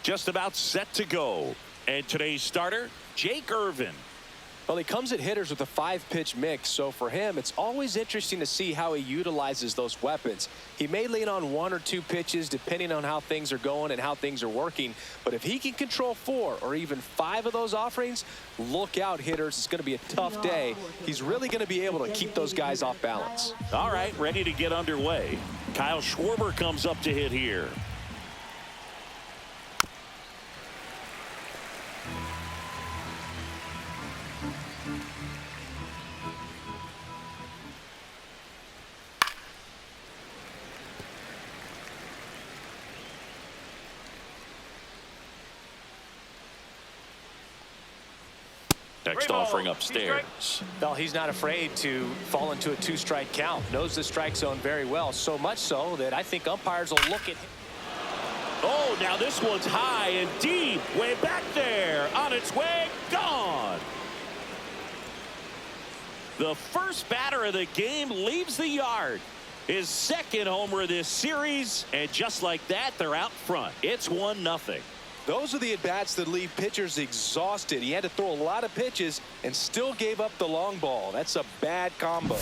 just about set to go. And today's starter, Jake Irvin. Well, he comes at hitters with a 5-pitch mix, so for him, it's always interesting to see how he utilizes those weapons. He may lean on 1 or 2 pitches depending on how things are going and how things are working, but if he can control 4 or even 5 of those offerings, look out, hitters. It's going to be a tough day. He's really going to be able to keep those guys off balance. All right, ready to get underway. Kyle Schwarber comes up to hit here. Next offering upstairs. Well, he's not afraid to fall into a 2-strike count. Knows the strike zone very well, so much so that I think umpires will look at him. Oh, now this one's high and deep. Way back there. On its way. Gone. The first batter of the game leaves the yard. His second homer of this series. And just like that, they're out front. It's 1-0. Those are the at-bats that leave pitchers exhausted. He had to throw a lot of pitches and still gave up the long ball. That's a bad combo.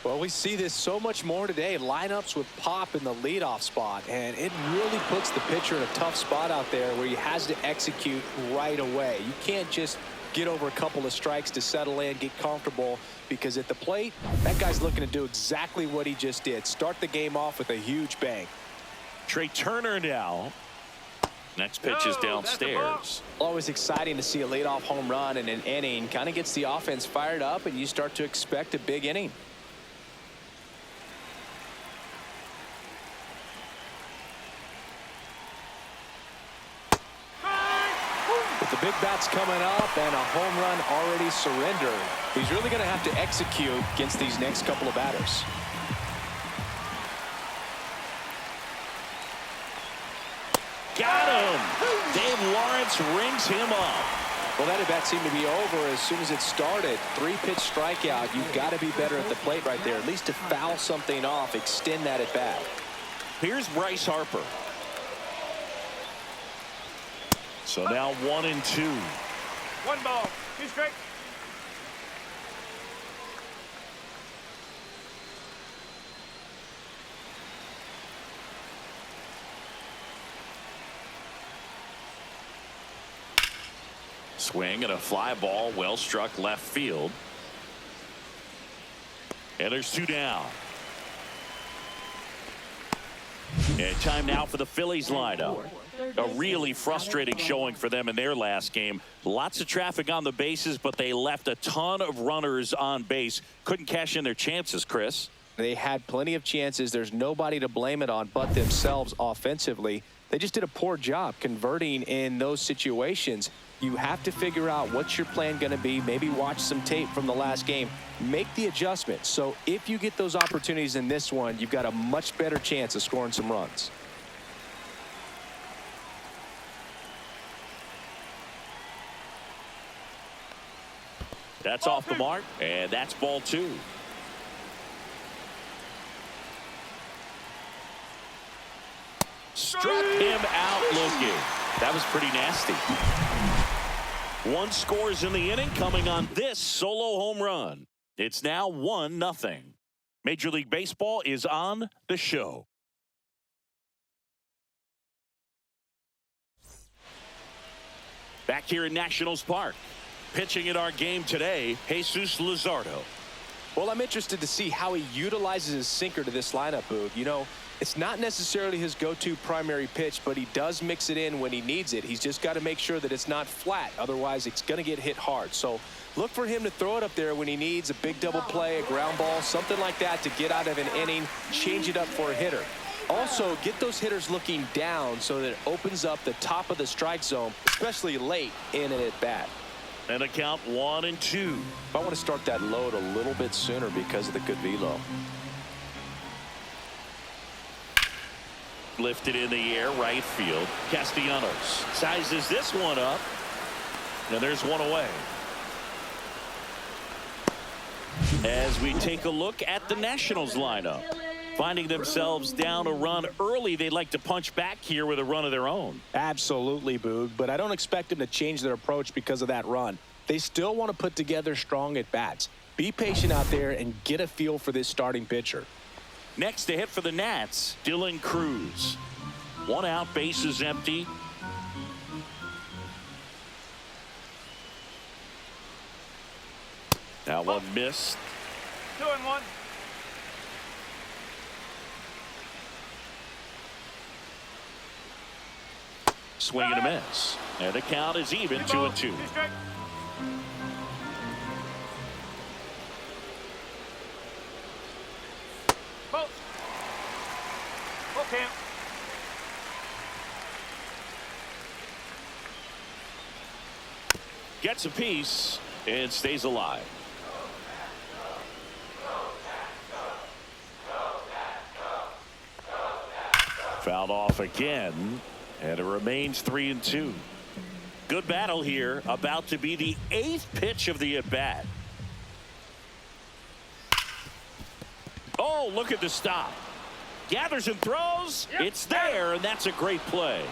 Well, we see this so much more today. Lineups with pop in the leadoff spot, and it really puts the pitcher in a tough spot out there where he has to execute right away. You can't just get over a couple of strikes to settle in, get comfortable, because at the plate, that guy's looking to do exactly what he just did. Start the game off with a huge bang. Trey Turner now. Next pitch is downstairs. Always exciting to see a leadoff home run in an inning. Kind of gets the offense fired up, and you start to expect a big inning. But the big bat's coming up, and a home run already surrendered. He's really going to have to execute against these next couple of batters. Got him. Dave Lawrence rings him up. Well, that at bat seemed to be over as soon as it started. 3-pitch strikeout. You've got to be better at the plate right there, at least to foul something off, extend that at bat. Here's Bryce Harper. So now 1-2. 1 ball, 2 strikes. Swing and a fly ball, well struck left field. And there's 2 down. And time now for the Phillies lineup. A really frustrating showing for them in their last game. Lots of traffic on the bases, but they left a ton of runners on base. Couldn't cash in their chances, Chris. They had plenty of chances. There's nobody to blame it on but themselves offensively. They just did a poor job converting in those situations. You have to figure out what's your plan going to be. Maybe watch some tape from the last game. Make the adjustment. So if you get those opportunities in this one, you've got a much better chance of scoring some runs. That's off the mark, and that's ball 2. Struck him out looking. That was pretty nasty. 1 scores in the inning coming on this solo home run. It's now 1-0. Major League Baseball is on the show. Back here in Nationals Park. Pitching in our game today, Jesus Luzardo. Well, I'm interested to see how he utilizes his sinker to this lineup, Boog. You know, it's not necessarily his go-to primary pitch, but he does mix it in when he needs it. He's just got to make sure that it's not flat. Otherwise, it's going to get hit hard. So look for him to throw it up there when he needs a big double play, a ground ball, something like that to get out of an inning, change it up for a hitter. Also, get those hitters looking down so that it opens up the top of the strike zone, especially late in an at-bat. And a count 1-2. I want to start that load a little bit sooner because of the good velo. Lifted in the air, right field. Castellanos sizes this one up. And there's one away. As we take a look at the Nationals lineup. Finding themselves down a run early, they'd like to punch back here with a run of their own. Absolutely, Boog, but I don't expect them to change their approach because of that run. They still want to put together strong at-bats. Be patient out there and get a feel for this starting pitcher. Next to hit for the Nats, Dylan Cruz. 1 out, bases empty. That one missed. 2-1. Swing and a miss. And the count is even, 2-2. 2 strike. Ball. Ball count. Gets a piece and stays alive. Fouled off again, and it remains 3-2. Good battle here, about to be the 8th pitch of the at-bat. Oh, look at the stop. Gathers and throws. Yep. It's there, and that's a great play.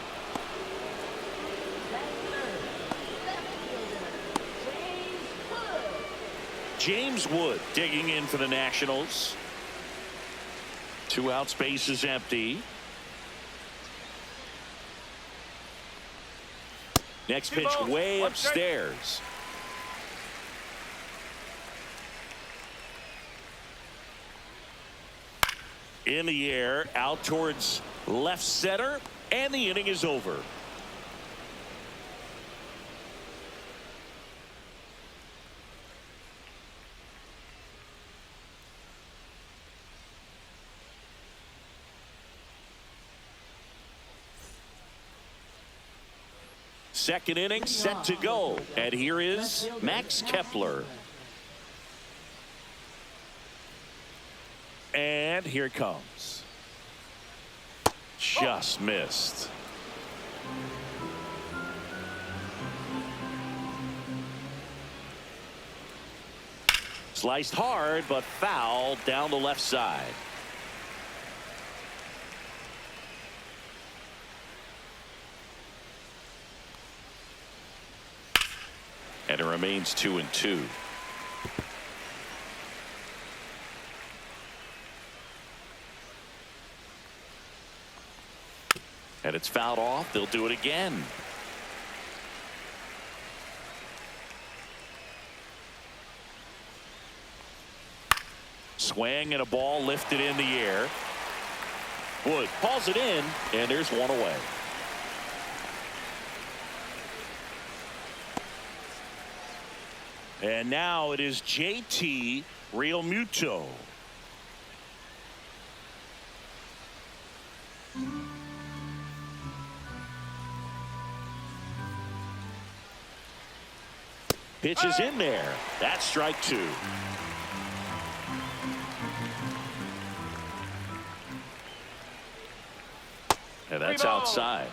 James Wood digging in for the Nationals. 2 outs, base is empty. Next pitch way upstairs. In the air, out towards left center, and the inning is over. Second inning set to go, and here is Max Kepler. And here it comes. Just missed. Sliced hard, but foul down the left side. And it remains 2-2. And it's fouled off. They'll do it again. Swing and a ball lifted in the air. Wood pulls it in, and there's one away. And now it is JT Realmuto. Pitch is in there. That's strike 2. And that's outside.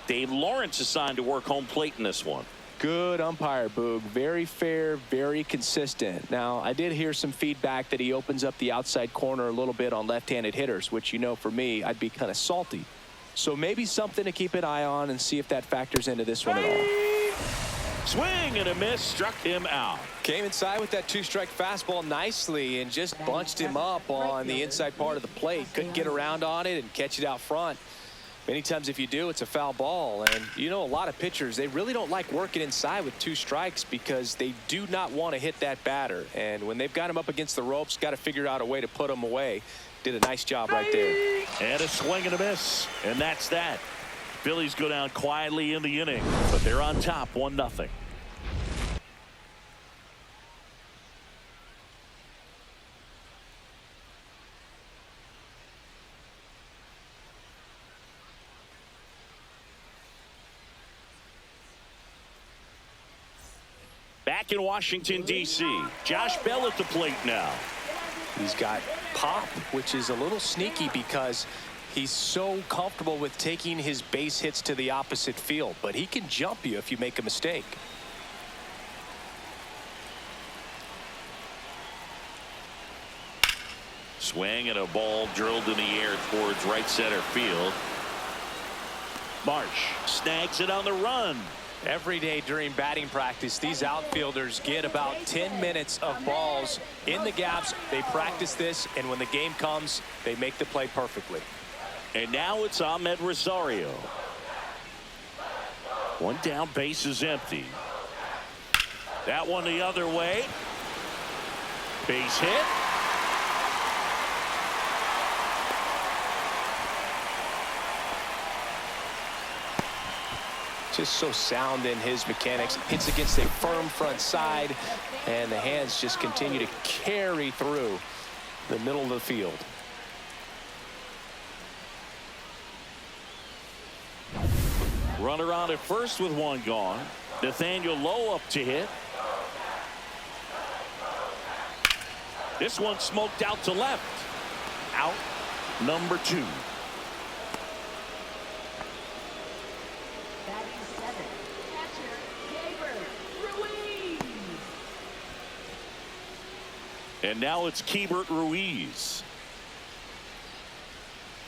Dave Lawrence assigned to work home plate in this one. Good umpire, Boog. Very fair, very consistent. Now, I did hear some feedback that he opens up the outside corner a little bit on left-handed hitters, which, you know, for me, I'd be kind of salty. So maybe something to keep an eye on and see if that factors into this one at all. Swing and a miss, struck him out. Came inside with that 2-strike fastball nicely and just bunched him up on the inside part of the plate. Couldn't get around on it and catch it out front. Many times if you do, it's a foul ball. And you know, a lot of pitchers, they really don't like working inside with 2 strikes because they do not want to hit that batter. And when they've got him up against the ropes, got to figure out a way to put him away. Did a nice job right there. And a swing and a miss. And that's that. Phillies go down quietly in the inning, but they're on top 1-0. Back in Washington, D.C., Josh Bell at the plate now. He's got pop, which is a little sneaky because he's so comfortable with taking his base hits to the opposite field, but he can jump you if you make a mistake. Swing and a ball drilled in the air towards right center field. Marsh snags it on the run. Every day during batting practice, these outfielders get about 10 minutes of balls in the gaps. They practice this, and when the game comes, they make the play perfectly. And now it's Ahmed Rosario. One down, base is empty. That one the other way. Base hit. Just so sound in his mechanics. Hits against a firm front side, and the hands just continue to carry through the middle of the field. Runner on at first with one gone. Nathaniel Lowe up to hit. This one smoked out to left. Out number 2. And now it's Keibert Ruiz.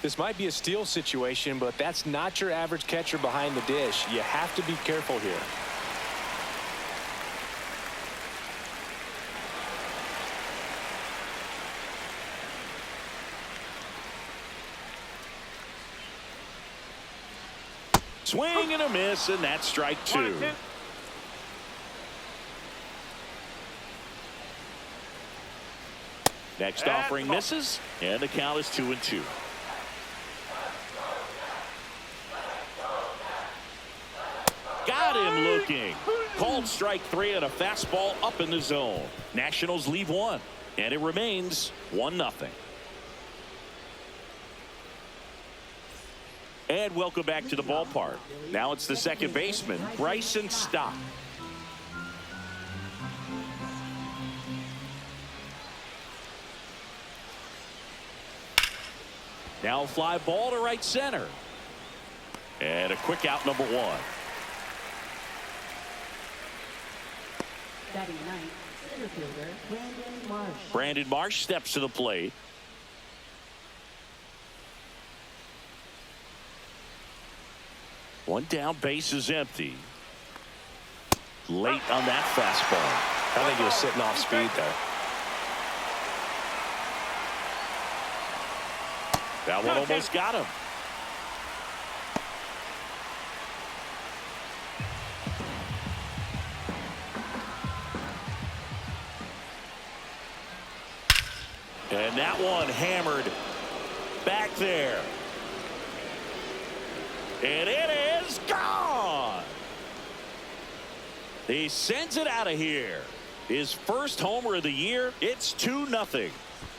This might be a steal situation, but that's not your average catcher behind the dish. You have to be careful here. Swing and a miss, and that's strike 2. Next offering misses, and the count is 2-2. Got him looking. Called strike 3 and a fastball up in the zone. Nationals leave 1, and it remains 1-0. And welcome back to the ballpark. Now it's the second baseman, Bryson Stott. Now a fly ball to right center. And a quick out, number 1. Batting ninth, center fielder Brandon Marsh. Brandon Marsh steps to the plate. One down, base is empty. Late on that fastball. I think he was sitting off speed there. That one almost got him. And that one hammered back there. And it is gone. He sends it out of here. His first homer of the year. It's 2-0.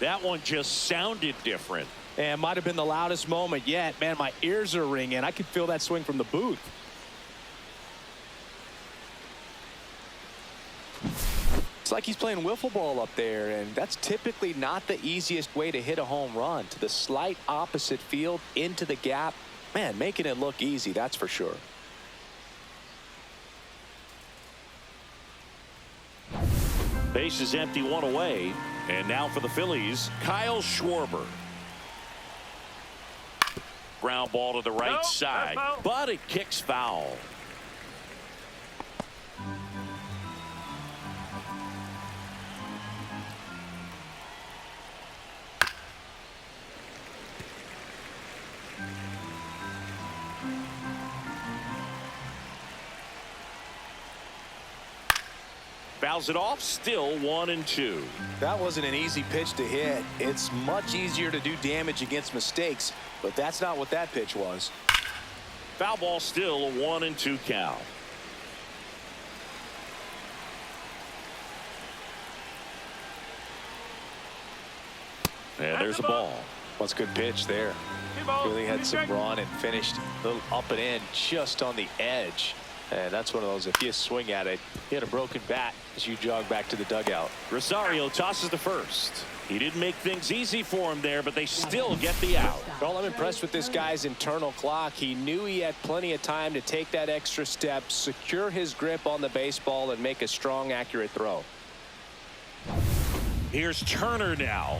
That one just sounded different. And might have been the loudest moment yet. Man, my ears are ringing. I could feel that swing from the booth. It's like he's playing wiffle ball up there, and that's typically not the easiest way to hit a home run. To the slight opposite field, into the gap. Man, making it look easy, that's for sure. Base is empty, 1 away. And now for the Phillies, Kyle Schwarber. Ground ball to the right side, but it kicks foul. Fouls it off, still 1-2. That wasn't an easy pitch to hit. It's much easier to do damage against mistakes, but that's not what that pitch was. Foul ball, still a 1-2 count. And there's a ball. What's a good pitch there. Really had some run and finished a little up and in just on the edge. And that's one of those, if you swing at it, you had a broken bat as you jog back to the dugout. Rosario tosses to first. He didn't make things easy for him there, but they still get the out. Well, I'm impressed with this guy's internal clock. He knew he had plenty of time to take that extra step, secure his grip on the baseball, and make a strong, accurate throw. Here's Turner now.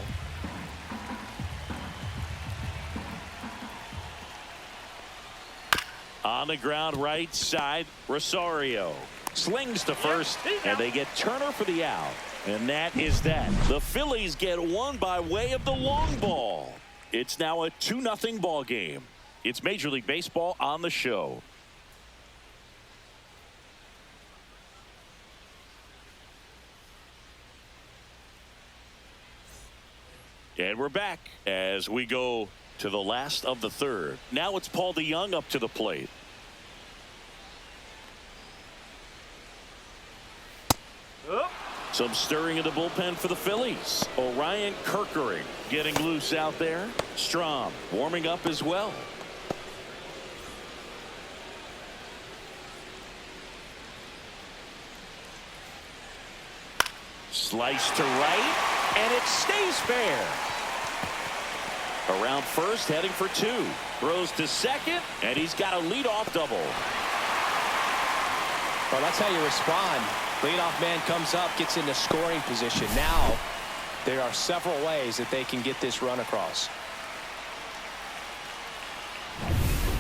On the ground right side, Rosario slings to first, and they get Turner for the out. And that is that. The Phillies get one by way of the long ball. It's now a 2-0 ball game. It's Major League Baseball on the show. And we're back as we go to the last of the third. Now it's Paul DeYoung up to the plate. Some stirring in the bullpen for the Phillies. Orion Kerkering getting loose out there. Strom warming up as well. Slice to right, and it stays fair. Around first, heading for two. Throws to second, and he's got a leadoff double. Well, that's how you respond. Leadoff man comes up, gets into scoring position. Now, there are several ways that they can get this run across.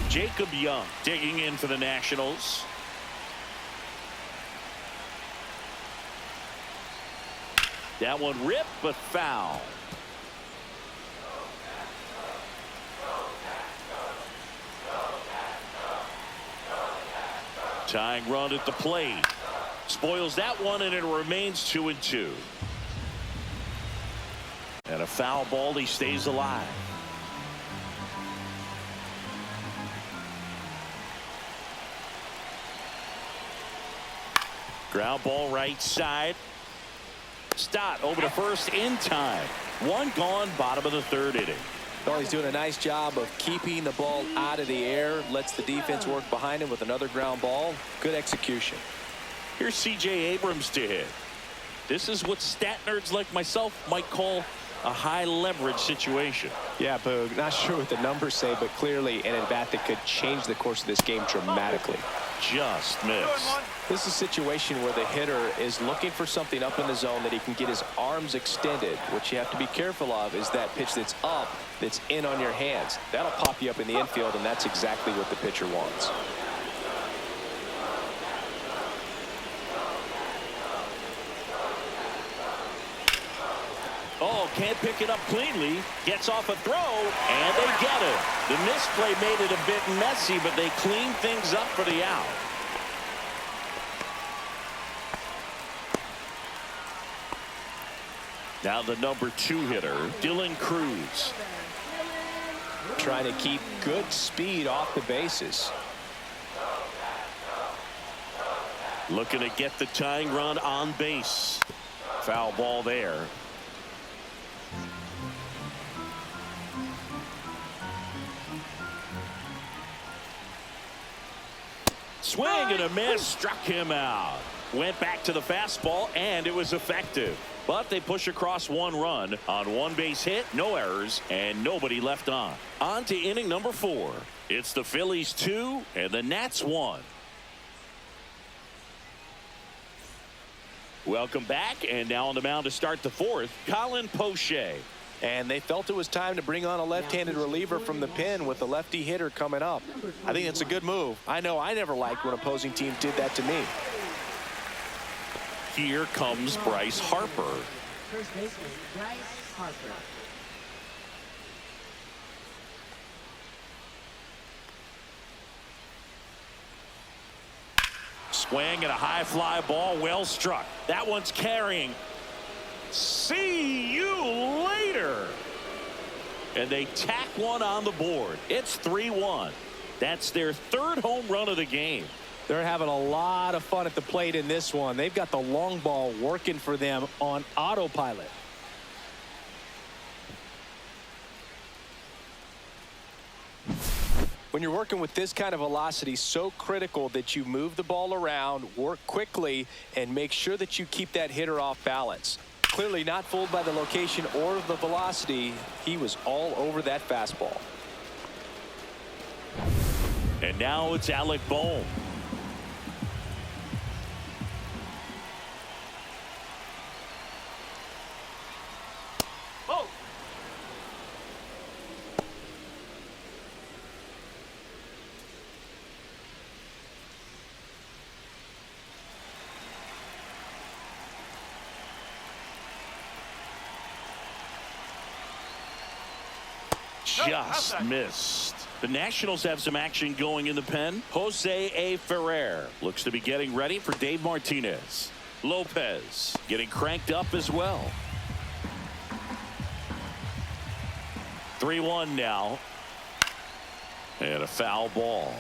Jacob Young digging in for the Nationals. That one ripped, but foul. Tying run at the plate. Spoils that one, and it remains 2-2. And a foul ball. He stays alive. Ground ball right side. Stott over to first in time. One gone, bottom of the third inning. Well, he's doing a nice job of keeping the ball out of the air. Lets the defense work behind him with another ground ball. Good execution. Here's C.J. Abrams to hit. This is what stat nerds like myself might call a high leverage situation. Yeah, Boog. Not sure what the numbers say, but clearly an at-bat that could change the course of this game dramatically. Just missed. This is a situation where the hitter is looking for something up in the zone that he can get his arms extended. What you have to be careful of is that pitch that's up, that's in on your hands. That'll pop you up in the infield, and that's exactly what the pitcher wants. Oh, can't pick it up cleanly. Gets off a throw, and they get it. The misplay made it a bit messy, but they clean things up for the out. Now the number 2 hitter, Dylan Cruz. Trying to keep good speed off the bases. Looking to get the tying run on base. Foul ball there. Swing and a miss, struck him out. Went back to the fastball, and it was effective. But they push across one run on one base hit, no errors, and nobody left on. On to inning number 4. It's the Phillies 2 and the Nats 1. Welcome back, and now on the mound to start the 4th, Colin Poche. And they felt it was time to bring on a left-handed reliever from the pen with a lefty hitter coming up. I think it's a good move. I know I never liked when opposing teams did that to me. Here comes Bryce Harper. First baseman, Bryce Harper. Swing and a high fly ball, well struck. That one's carrying. See you later. And they tack one on the board. It's 3-1. That's their 3rd home run of the game. They're having a lot of fun at the plate in this one. They've got the long ball working for them on autopilot. When you're working with this kind of velocity, so critical that you move the ball around, work quickly, and make sure that you keep that hitter off balance. Clearly not fooled by the location or the velocity. He was all over that fastball. And now it's Alec Bohm. just missed. The Nationals have some action going in the pen. Jose A. Ferrer looks to be getting ready for Dave Martinez. Lopez getting cranked up as well. 3-1 now. And a foul ball.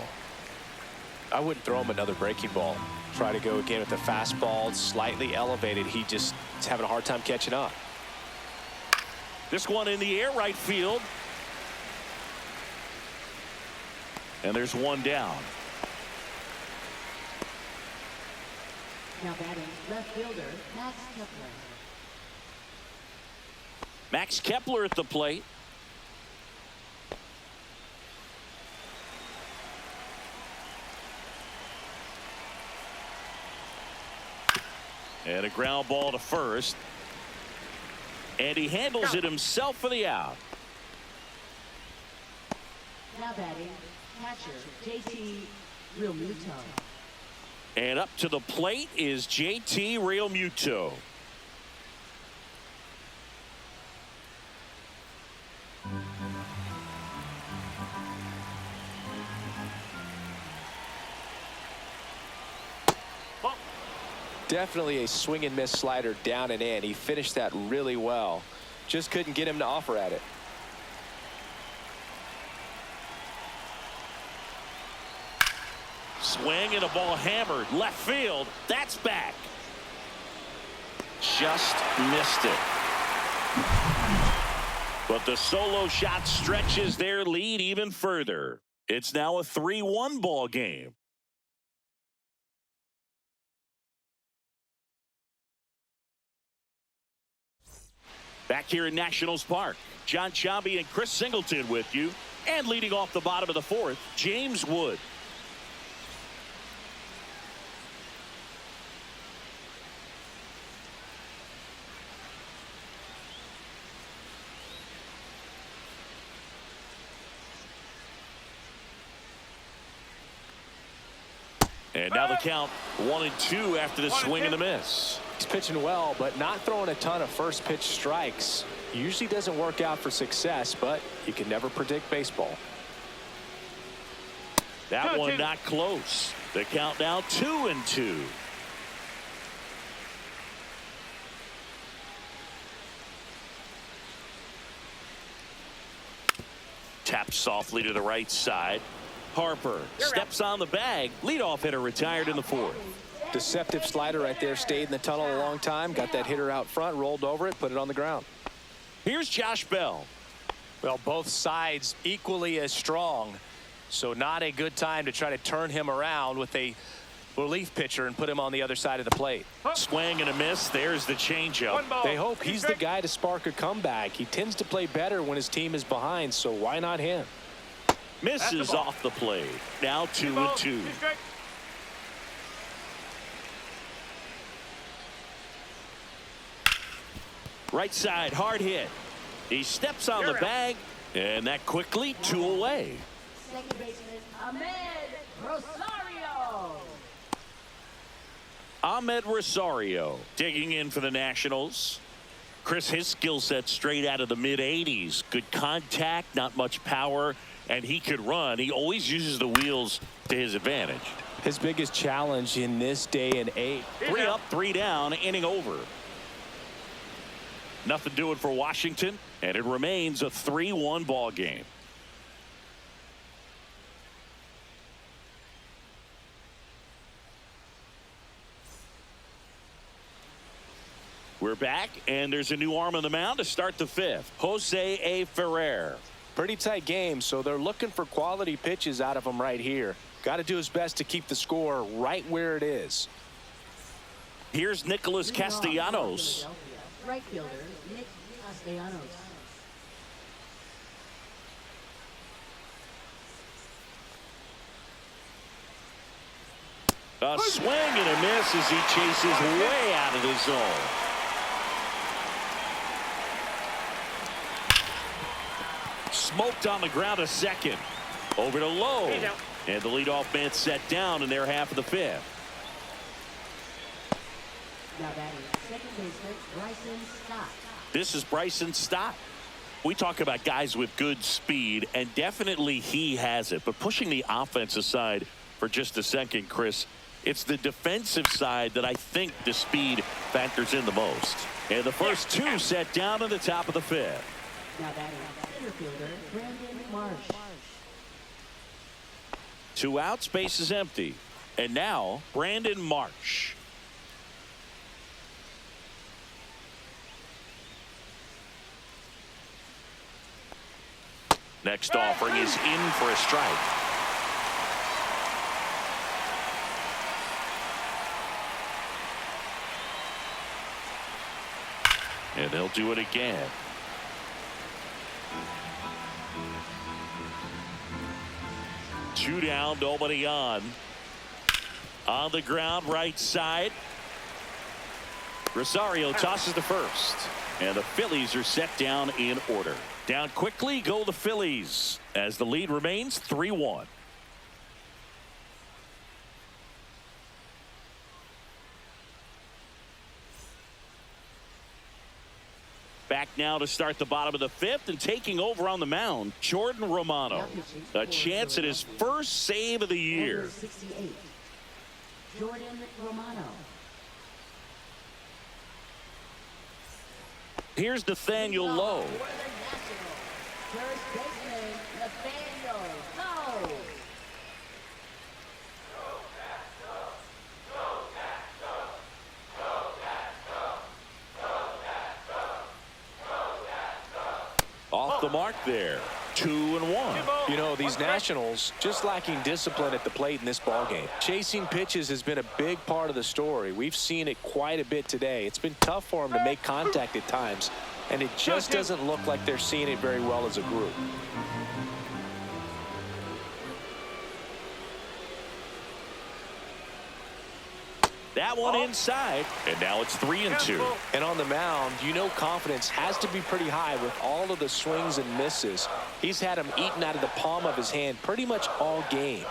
I wouldn't throw him another breaking ball. Try to go again with the fastball, slightly elevated. He just is having a hard time catching up. This one in the air, right field. And there's one down. Now batting left fielder, Max Kepler. Max Kepler at the plate. And a ground ball to first. And he handles it himself for the out. Now batting, catcher, JT Realmuto. And up to the plate is JT Realmuto. Definitely a swing and miss slider down and in. He finished that really well. Just couldn't get him to offer at it. Swing and a ball hammered left field. That's back. Just missed it. But the solo shot stretches their lead even further. It's now a 3-1 ball game. Back here in Nationals Park, John Chambi and Chris Singleton with you. And leading off the bottom of the fourth, James Wood. And now the count 1-2 after the swing and the miss. He's pitching well, but not throwing a ton of first pitch strikes. Usually doesn't work out for success, but you can never predict baseball. That one not close. The count now 2-2. Taps softly to the right side. Harper steps on the bag. Leadoff hitter retired in the fourth. Deceptive slider right there. Stayed in the tunnel a long time. Got that hitter out front. Rolled over it. Put it on the ground. Here's Josh Bell. Well, both sides equally as strong. So not a good time to try to turn him around with a relief pitcher and put him on the other side of the plate. Swing and a miss. There's the changeup. They hope he's the guy to spark a comeback. He tends to play better when his team is behind, so why not him? Misses off the plate. Now 2-2. Right side, hard hit. He steps on the bag, and that quickly 2 away. Second baseman, Ahmed Rosario. Ahmed Rosario digging in for the Nationals. Chris, his skill set straight out of the mid-80s. Good contact, not much power, and he could run. He always uses the wheels to his advantage. His biggest challenge in this day and age. 3 up, 3 down, inning over. Nothing doing for Washington, and it remains a 3-1 ball game. We're back, and there's a new arm on the mound to start the fifth. Jose A. Ferrer. Pretty tight game, so they're looking for quality pitches out of him right here. Got to do his best to keep the score right where it is. Here's Nicholas Castellanos. Right fielder, Nick Castellanos. A swing and a miss as he chases way out of the zone. Smoked on the ground a second. Over to Lowe. And the leadoff man set down in their half of the fifth. Now batting second baseman, Bryson Stott. This is Bryson Stott. We talk about guys with good speed, and definitely he has it. But pushing the offense aside for just a second, Chris, it's the defensive side that I think the speed factors in the most. And the first two set down in the top of the fifth. Now batting center fielder Brandon Marsh. 2 outs, base is empty. And now Brandon Marsh. Next offering is in for a strike. And they'll do it again. Two down, nobody on. On the ground, right side. Rosario tosses to first. And the Phillies are set down in order. Down quickly go the Phillies as the lead remains 3-1. Back now to start the bottom of the fifth, and taking over on the mound, Jordan Romano. A chance at his first save of the year. Number 68, Jordan Romano. Here's Nathaniel Lowe. For the Nationals, first baseman Nathaniel Lowe. Off the mark there. 2-1. You know, these Nationals just lacking discipline at the plate in this ballgame. Chasing pitches has been a big part of the story. We've seen it quite a bit today. It's been tough for them to make contact at times, and it just doesn't look like they're seeing it very well as a group. That one inside, and now it's 3-2. And on the mound, you know confidence has to be pretty high with all of the swings and misses. He's had them eaten out of the palm of his hand pretty much all game.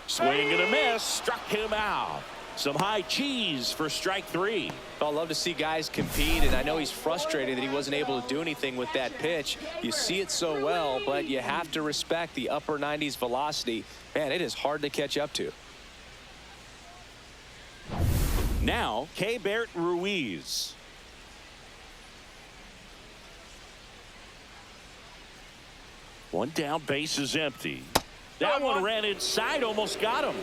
Swing and a miss, struck him out. Some high cheese for strike 3. I love to see guys compete, and I know he's frustrated that he wasn't able to do anything with that pitch. You see it so well, but you have to respect the upper 90s velocity. Man, it is hard to catch up to. Now, Keibert Ruiz. One down, base is empty. That one ran inside, almost got him.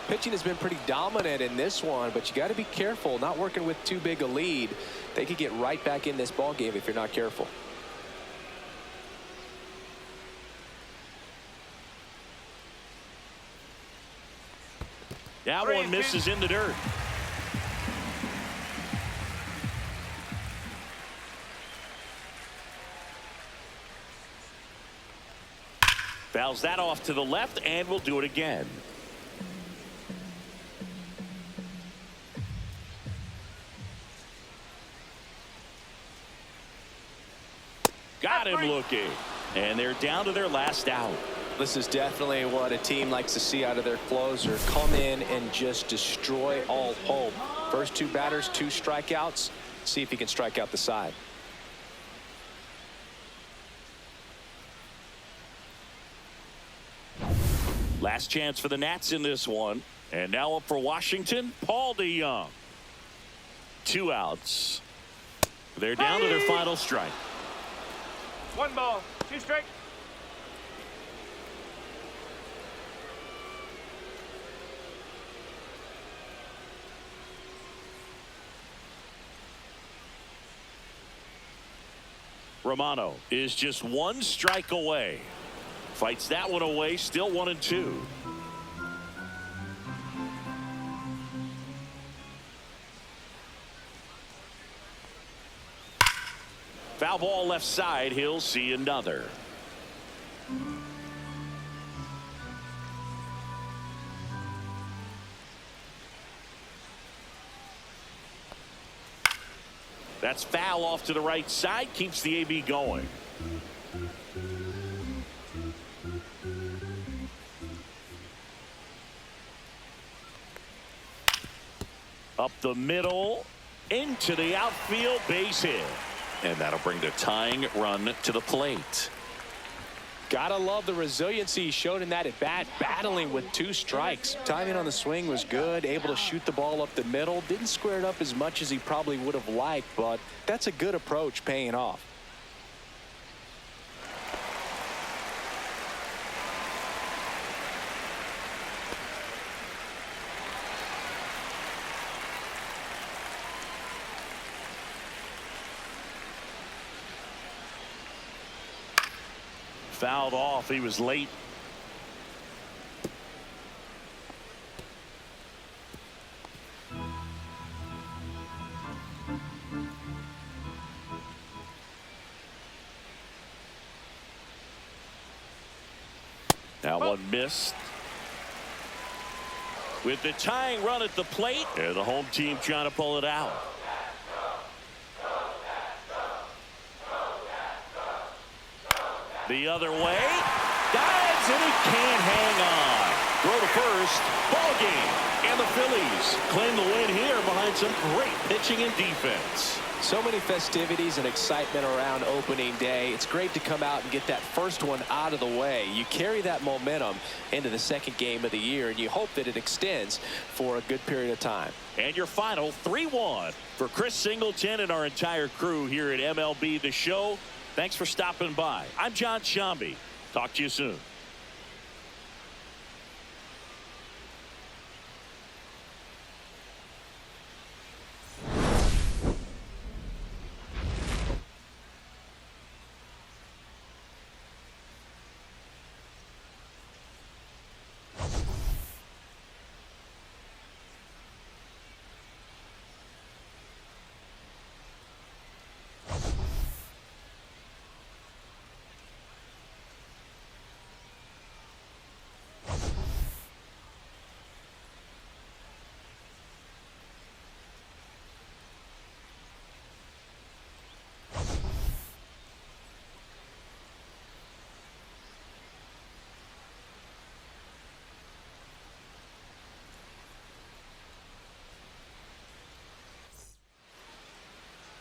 Pitching has been pretty dominant in this one, but you got to be careful not working with too big a lead. They could get right back in this ball game if you're not careful. That one misses in the dirt. Fouls that off to the left, and we'll do it again. Got him looking. And they're down to their last out. This is definitely what a team likes to see out of their closer. Come in and just destroy all hope. First 2 batters, 2 strikeouts. See if he can strike out the side. Last chance for the Nats in this one. And now up for Washington, Paul DeYoung. 2 outs. They're down to their final strike. 1 ball, 2 strikes. Romano is just 1 strike away. Fights that one away, still 1-2. Foul ball left side. He'll see another. That's foul off to the right side. Keeps the AB going. Up the middle. Into the outfield. Base hit. And that'll bring the tying run to the plate. Gotta love the resiliency he showed in that at bat, battling with 2 strikes. Timing on the swing was good, able to shoot the ball up the middle. Didn't square it up as much as he probably would have liked, but that's a good approach, paying off. Fouled off. He was late. Now one missed. With the tying run at the plate, and the home team trying to pull it out. The other way. Dives, and he can't hang on. Throw to first. Ball game. And the Phillies claim the win here behind some great pitching and defense. So many festivities and excitement around opening day. It's great to come out and get that first one out of the way. You carry that momentum into the second game of the year, and you hope that it extends for a good period of time. And your final 3-1 for Chris Singleton and our entire crew here at MLB The Show. Thanks for stopping by. I'm John Shambi. Talk to you soon.